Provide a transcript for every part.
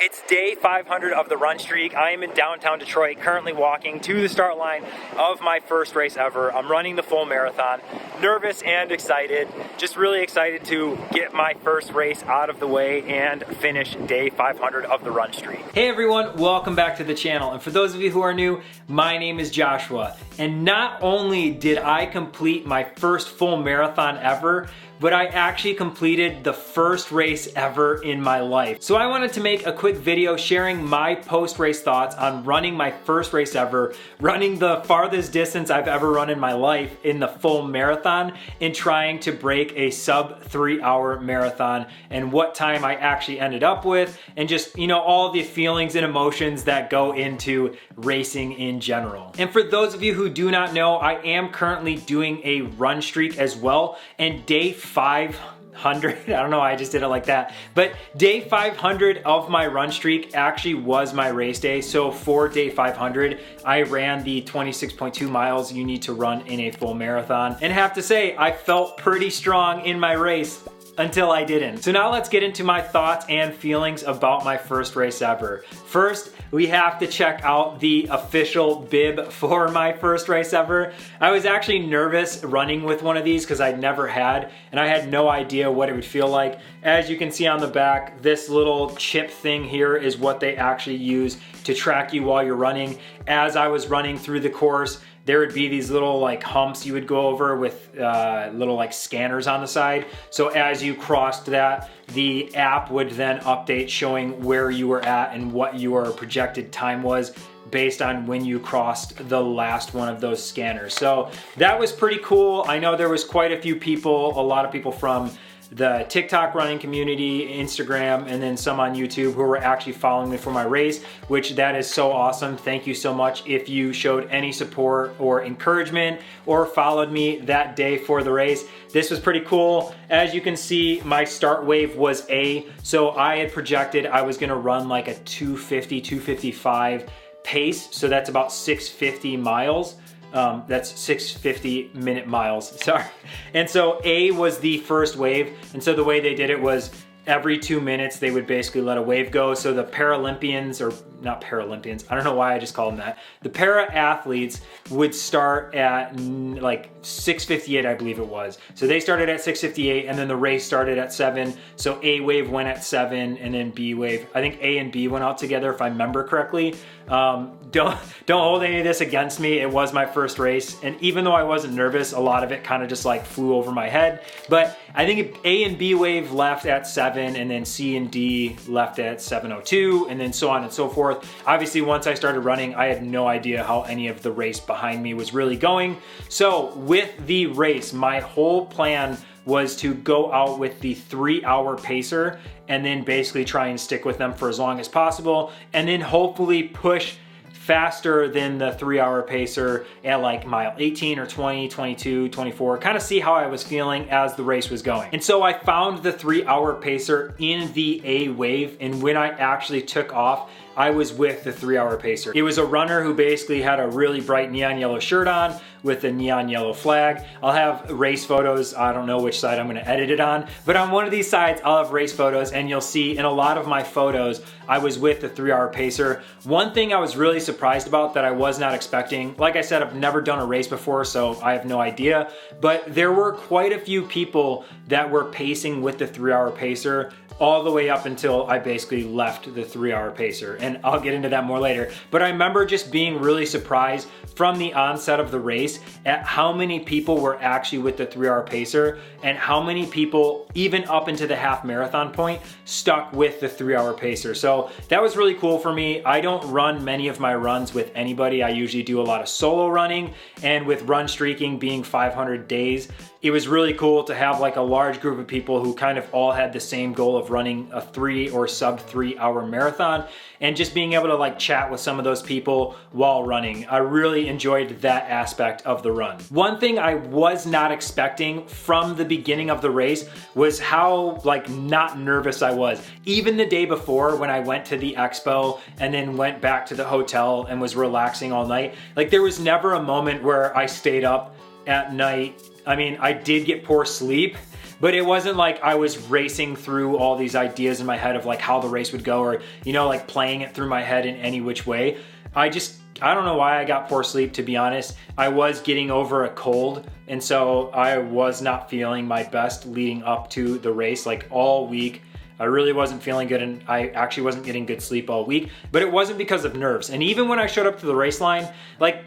It's day 500 of the run streak. I am in downtown Detroit, currently walking to the start line of my first race ever. I'm running the full marathon. Nervous and excited. Just really excited to get my first race out of the way and finish day 500 of the run streak. Hey everyone, welcome back to the channel. And for those of you who are new, my name is Joshua. And not only did I complete my first full marathon ever, but I actually completed the first race ever in my life. So I wanted to make a quick video sharing my post-race thoughts on running my first race ever, running the farthest distance I've ever run in my life in the full marathon, and trying to break a sub 3-hour marathon, and what time I actually ended up with, and just, you know, all the feelings and emotions that go into racing in general. And for those of you who do not know, I am currently doing a run streak as well, and day 500, I don't know why I just did it like that, but day 500 of my run streak actually was my race day. So for day 500, I ran the 26.2 miles you need to run in a full marathon, and have to say, I felt pretty strong in my race until I didn't. So now let's get into my thoughts and feelings about my first race ever. First, we have to check out the official bib for my first race ever. I was actually nervous running with one of these because I'd never had, and I had no idea what it would feel like. As you can see on the back, this little chip thing here is what they actually use to track you while you're running. As I was running through the course, there would be these little like humps you would go over with little like scanners on the side. So as you crossed that, the app would then update showing where you were at and what your projected time was based on when you crossed the last one of those scanners. So that was pretty cool. I know there was quite a few people, a lot of people from the TikTok running community, Instagram, and then some on YouTube who were actually following me for my race, which that is so awesome. Thank you so much if you showed any support or encouragement or followed me that day for the race. This was pretty cool. As you can see, my start wave was A, so I had projected I was gonna run like a 250, 255 pace, so that's about 650 miles. That's 650 minute miles, sorry. And so A was the first wave, and so the way they did it was every 2 minutes they would basically let a wave go. So the Paralympians, or not Paralympians, I don't know why I just called them that, the para athletes would start at like 6:58, I believe it was. So they started at 6:58, and then the race started at 7. So A wave went at 7, and then B wave, I think A and B went out together if I remember correctly. Don't hold any of this against me. It was my first race, and even though I wasn't nervous, a lot of it kind of just like flew over my head. But I think A and B wave left at 7, and then C and D left at 7:02, and then so on and so forth. Obviously, once I started running, I had no idea how any of the race behind me was really going. So with the race, my whole plan was to go out with the 3-hour pacer and then basically try and stick with them for as long as possible, and then hopefully push faster than the 3-hour pacer at like mile 18 or 20, 22, 24, kind of see how I was feeling as the race was going. And so I found the 3-hour pacer in the A wave, and when I actually took off, I was with the 3-hour pacer. It was a runner who basically had a really bright neon yellow shirt on with a neon yellow flag. I'll have race photos. I don't know which side I'm gonna edit it on, but on one of these sides, I'll have race photos, and you'll see in a lot of my photos, I was with the 3-hour pacer. One thing I was really surprised about that I was not expecting, like I said, I've never done a race before, so I have no idea, but there were quite a few people that were pacing with the 3-hour pacer all the way up until I basically left the 3-hour pacer, and I'll get into that more later. But I remember just being really surprised from the onset of the race at how many people were actually with the 3-hour pacer, and how many people, even up into the half marathon point, stuck with the 3-hour pacer. So that was really cool for me. I don't run many of my runs with anybody. I usually do a lot of solo running, and with run streaking being 500 days, it was really cool to have like a large group of people who kind of all had the same goal of running a 3 or sub 3-hour marathon, and just being able to like chat with some of those people while running. I really enjoyed that aspect of the run. One thing I was not expecting from the beginning of the race was how like not nervous I was. Even the day before when I went to the expo and then went back to the hotel and was relaxing all night, like there was never a moment where I stayed up at night. I mean, I did get poor sleep, but it wasn't like I was racing through all these ideas in my head of like how the race would go, or, you know, like playing it through my head in any which way. I don't know why I got poor sleep, to be honest. I was getting over a cold, and so I was not feeling my best leading up to the race. Like all week, I really wasn't feeling good, and I actually wasn't getting good sleep all week, but it wasn't because of nerves. And even when I showed up to the race line, like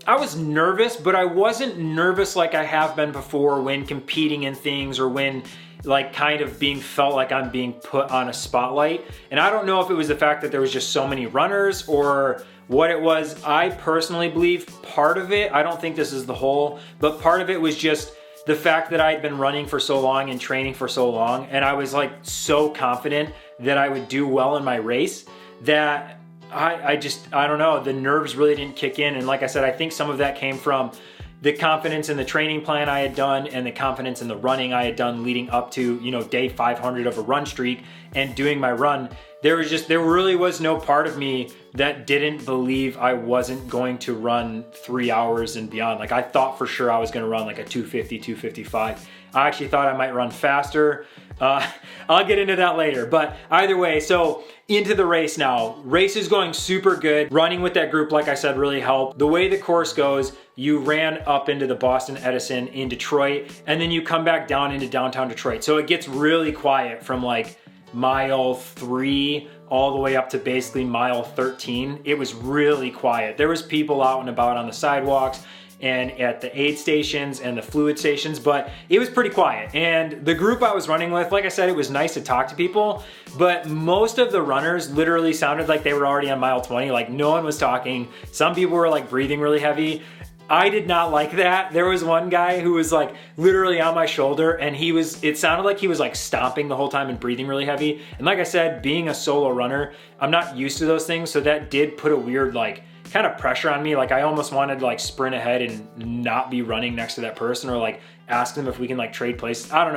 I was nervous, but I wasn't nervous like I have been before when competing in things, or when like kind of felt like I'm being put on a spotlight. And I don't know if it was the fact that there was just so many runners or what it was. I personally believe part of it, I don't think this is the whole, but part of it was just the fact that I had been running for so long and training for so long, and I was like so confident that I would do well in my race that I don't know, the nerves really didn't kick in. And like I said, I think some of that came from the confidence in the training plan I had done and the confidence in the running I had done leading up to, you know, day 500 of a run streak and doing my run. There really was no part of me that didn't believe I wasn't going to run 3 hours and beyond. Like I thought for sure I was gonna run like a 250, 255. I actually thought I might run faster. I'll get into that later, but either way, so into the race now. Race is going super good. Running with that group, like I said, really helped. The way the course goes, you ran up into the Boston Edison in Detroit, and then you come back down into downtown Detroit. So it gets really quiet from like mile 3 all the way up to basically mile 13. It was really quiet. There was people out and about on the sidewalks and at the aid stations and the fluid stations, but it was pretty quiet. And the group I was running with, like I said, it was nice to talk to people, but most of the runners literally sounded like they were already on mile 20. Like no one was talking. Some people were like breathing really heavy. I did not like that. There was one guy who was like literally on my shoulder, and it sounded like he was like stomping the whole time and breathing really heavy. And like I said, being a solo runner, I'm not used to those things. So that did put a weird like kind of pressure on me. Like I almost wanted to like sprint ahead and not be running next to that person, or like ask them if we can like trade places. I don't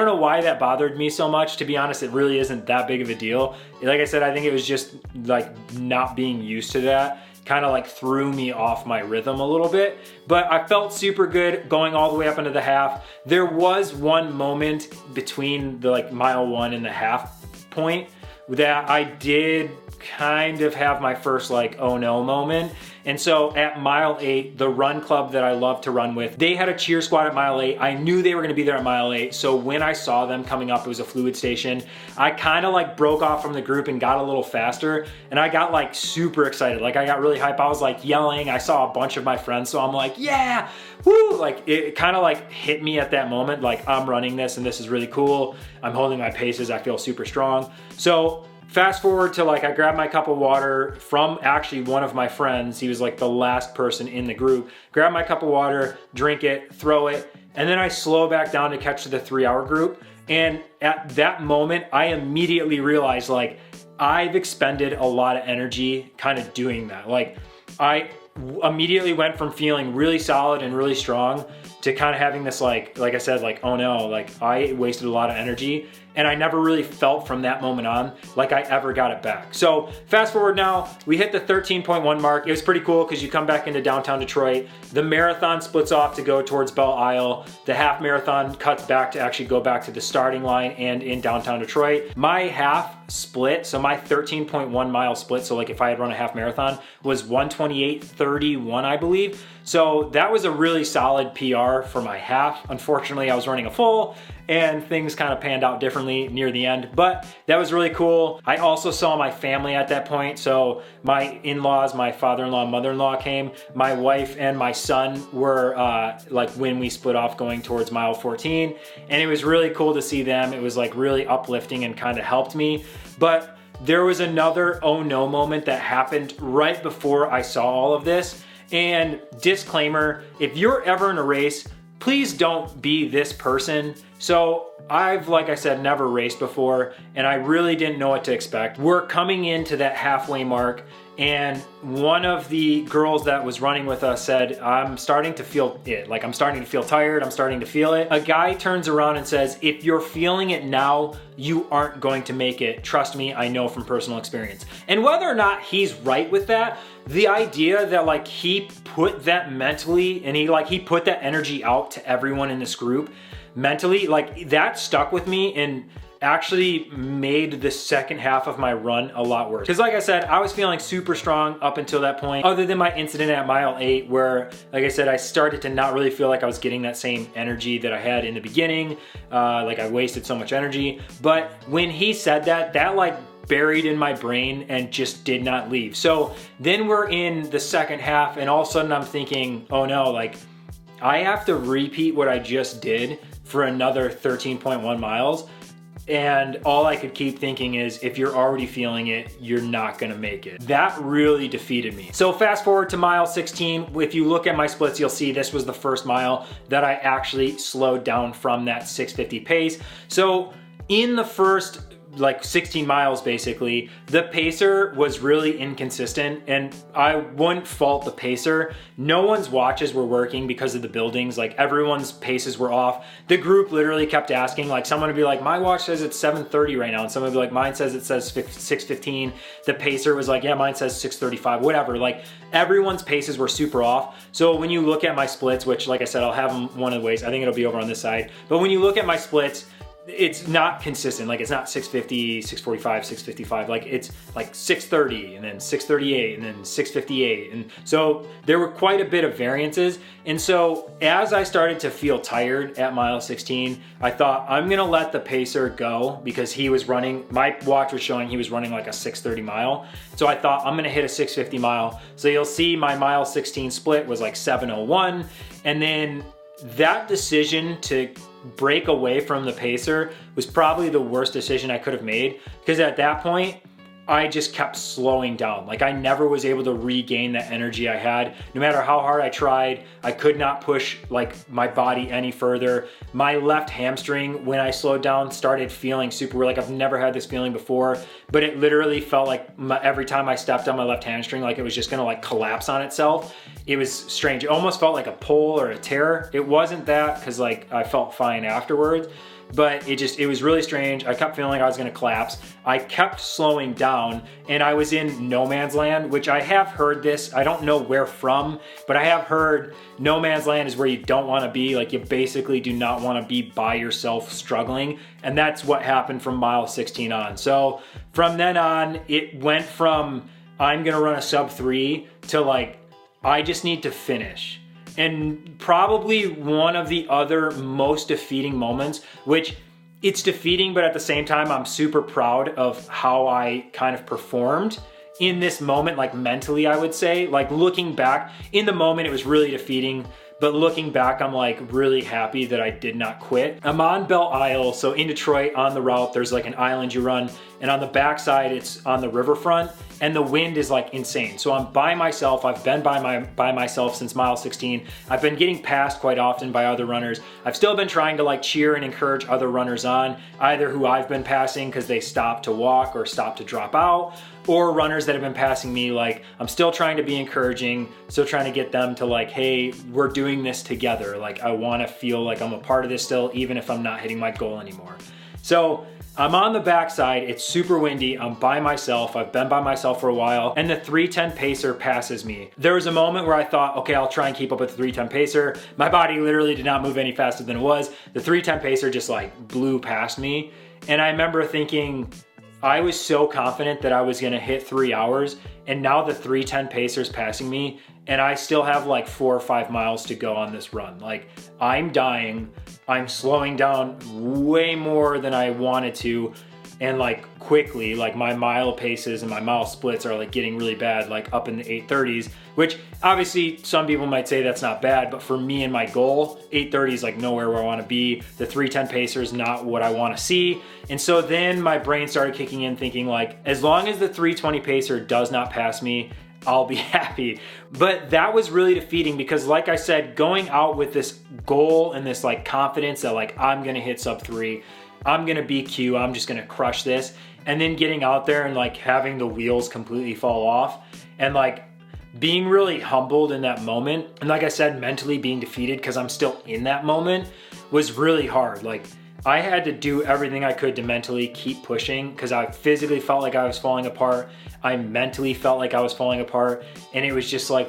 know why that bothered me so much. To be honest, it really isn't that big of a deal. Like I said, I think it was just like not being used to that kind of like threw me off my rhythm a little bit, but I felt super good going all the way up into the half. There was one moment between the like mile 1 and the half point that I did kind of have my first like oh no moment. And so at mile 8, the run club that I love to run with, they had a cheer squad at mile 8. I knew they were gonna be there at mile 8. So when I saw them coming up, it was a fluid station, I kind of like broke off from the group and got a little faster. And I got like super excited. Like I got really hyped. I was like yelling. I saw a bunch of my friends. So I'm like, yeah, woo. Like it kind of like hit me at that moment. Like I'm running this and this is really cool. I'm holding my paces. I feel super strong. So fast forward to like, I grabbed my cup of water from actually one of my friends. He was like the last person in the group. Grab my cup of water, drink it, throw it, and then I slow back down to catch the 3-hour group. And at that moment, I immediately realized like, I've expended a lot of energy kind of doing that. Like I immediately went from feeling really solid and really strong to kind of having this like I said, like, oh no, like I wasted a lot of energy. And I never really felt from that moment on like I ever got it back. So fast forward now, we hit the 13.1 mark. It was pretty cool because you come back into downtown Detroit. The marathon splits off to go towards Belle Isle. The half marathon cuts back to actually go back to the starting line and in downtown Detroit. My half split, so my 13.1 mile split, so like if I had run a half marathon, was 1:28:31, I believe. So that was a really solid PR for my half. Unfortunately, I was running a full and things kind of panned out differently near the end, but that was really cool. I also saw my family at that point. So my in-laws, my father-in-law, mother-in-law came. My wife and my son were like when we split off going towards mile 14, and it was really cool to see them. It was like really uplifting and kind of helped me. But there was another oh no moment that happened right before I saw all of this. And disclaimer, if you're ever in a race, please don't be this person. So I've, like I said, never raced before, and I really didn't know what to expect. We're coming into that halfway mark, and one of the girls that was running with us said, I'm starting to feel it. Like I'm starting to feel tired, I'm starting to feel it. A guy turns around and says, if you're feeling it now, you aren't going to make it. Trust me, I know from personal experience. And whether or not he's right with that, the idea that like he put that mentally and he put that energy out to everyone in this group mentally, like that stuck with me and actually made the second half of my run a lot worse. Because like I said, I was feeling super strong up until that point, other than my incident at mile 8 where, like I said, I started to not really feel like I was getting that same energy that I had in the beginning. Like I wasted so much energy. But when he said that, that like buried in my brain and just did not leave. So then we're in the second half and all of a sudden I'm thinking, oh no, like I have to repeat what I just did for another 13.1 miles. And all I could keep thinking is, if you're already feeling it, you're not gonna make it. That really defeated me. So fast forward to mile 16, if you look at my splits, you'll see this was the first mile that I actually slowed down from that 6:50 pace. So in the first like 16 miles basically, the pacer was really inconsistent and I wouldn't fault the pacer. No one's watches were working because of the buildings, like everyone's paces were off. The group literally kept asking, like someone would be like, my watch says it's 7:30 right now, and someone would be like, mine says it says 6:15. The pacer was like, yeah, mine says 6:35, whatever. Like everyone's paces were super off. So when you look at my splits, which like I said, I'll have them one of the ways, I think it'll be over on this side, but when you look at my splits, it's not consistent. Like it's not 6:50, 6:45, 6:55. Like it's like 6:30 and then 6:38 and then 6:58. And so there were quite a bit of variances. And so as I started to feel tired at mile 16, I thought I'm gonna let the pacer go because he was running, my watch was showing he was running like a 6:30 mile. So I thought I'm gonna hit a 6:50 mile. So you'll see my mile 16 split was like 7:01. And then that decision to break away from the pacer was probably the worst decision I could have made, because at that point I just kept slowing down. Like I never was able to regain the energy I had. No matter how hard I tried, I could not push like my body any further. My left hamstring, when I slowed down, started feeling super weird. Like I've never had this feeling before, but it literally felt like every time I stepped on my left hamstring, like it was just gonna like collapse on itself. It was strange. It almost felt like a pull or a tear. It wasn't that, because like I felt fine afterwards, but it was really strange. I kept feeling like I was gonna collapse. I kept slowing down and I was in no man's land, which I have heard this, I don't know where from, but I have heard no man's land is where you don't wanna be. Like you basically do not wanna be by yourself struggling. And that's what happened from mile 16 on. So from then on, it went from I'm gonna run a sub 3 to like, I just need to finish. And probably one of the other most defeating moments, which it's defeating, but at the same time, I'm super proud of how I kind of performed in this moment, like mentally, I would say. Like looking back, in the moment, it was really defeating, but looking back, I'm like really happy that I did not quit. I'm on Belle Isle, so in Detroit on the route, there's like an island you run, and on the backside, it's on the riverfront, and the wind is like insane. So I'm by myself. I've been by myself since mile 16. I've been getting passed quite often by other runners. I've still been trying to like cheer and encourage other runners on, either who I've been passing because they stopped to walk or stopped to drop out, or runners that have been passing me. Like I'm still trying to be encouraging, still trying to get them to like, hey, we're doing this together. Like I want to feel like I'm a part of this still, even if I'm not hitting my goal anymore. So I'm on the backside, it's super windy, I'm by myself, I've been by myself for a while, and the 3:10 pacer passes me. There was a moment where I thought, okay, I'll try and keep up with the 3:10 pacer. My body literally did not move any faster than it was. The 3:10 pacer just like blew past me. And I remember thinking, I was so confident that I was gonna hit 3 hours, and now the 3:10 pacer's passing me, and I still have like 4 or 5 miles to go on this run. Like I'm dying, I'm slowing down way more than I wanted to, and like quickly, like my mile paces and my mile splits are like getting really bad, like up in the 8:30s, which obviously some people might say that's not bad, but for me and my goal, 8:30 is like nowhere where I wanna be. The 3:10 pacer is not what I wanna see. And so then my brain started kicking in thinking like, as long as the 3:20 pacer does not pass me, I'll be happy. But that was really defeating because like I said, going out with this goal and this like confidence that like I'm gonna hit sub 3, I'm gonna BQ, I'm just gonna crush this, and then getting out there and like having the wheels completely fall off and like being really humbled in that moment, and like I said, mentally being defeated because I'm still in that moment, was really hard. Like I had to do everything I could to mentally keep pushing because I physically felt like I was falling apart. I mentally felt like I was falling apart. And it was just like,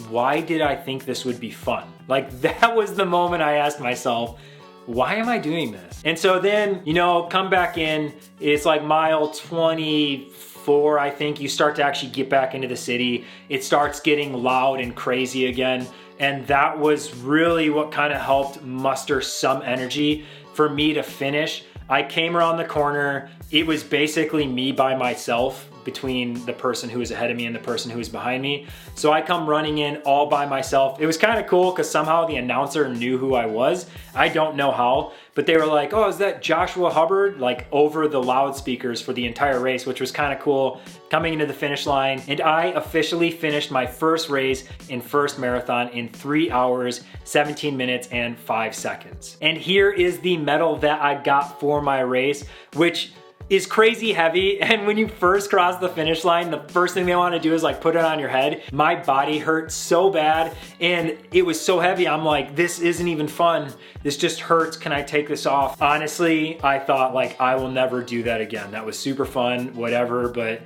why did I think this would be fun? Like that was the moment I asked myself, why am I doing this? And so then, you know, come back in, it's like mile 24, I think, you start to actually get back into the city. It starts getting loud and crazy again. And that was really what kind of helped muster some energy for me to finish. I came around the corner. It was basically me by myself between the person who was ahead of me and the person who was behind me. So I come running in all by myself. It was kind of cool because somehow the announcer knew who I was. I don't know how, but they were like, oh, is that Joshua Hubbard? Like over the loudspeakers for the entire race, which was kind of cool coming into the finish line. And I officially finished my first race in first marathon in 3 hours, 17 minutes and 5 seconds. And here is the medal that I got for my race, which is crazy heavy. And when you first cross the finish line, the first thing they want to do is like put it on your head. My body hurt so bad and it was so heavy. I'm like, this isn't even fun. This just hurts. Can I take this off? Honestly, I thought like, I will never do that again. That was super fun, whatever, but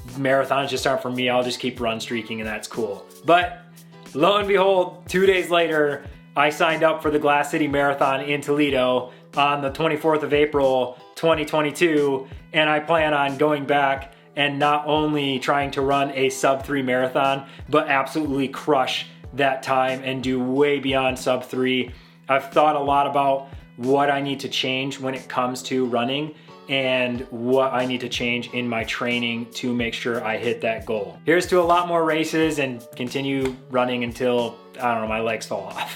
marathons just aren't for me. I'll just keep run streaking and that's cool. But lo and behold, 2 days later, I signed up for the Glass City Marathon in Toledo on the 24th of April, 2022, and I plan on going back and not only trying to run a sub 3 marathon, but absolutely crush that time and do way beyond sub 3. I've thought a lot about what I need to change when it comes to running and what I need to change in my training to make sure I hit that goal. Here's to a lot more races and continue running until, I don't know, my legs fall off.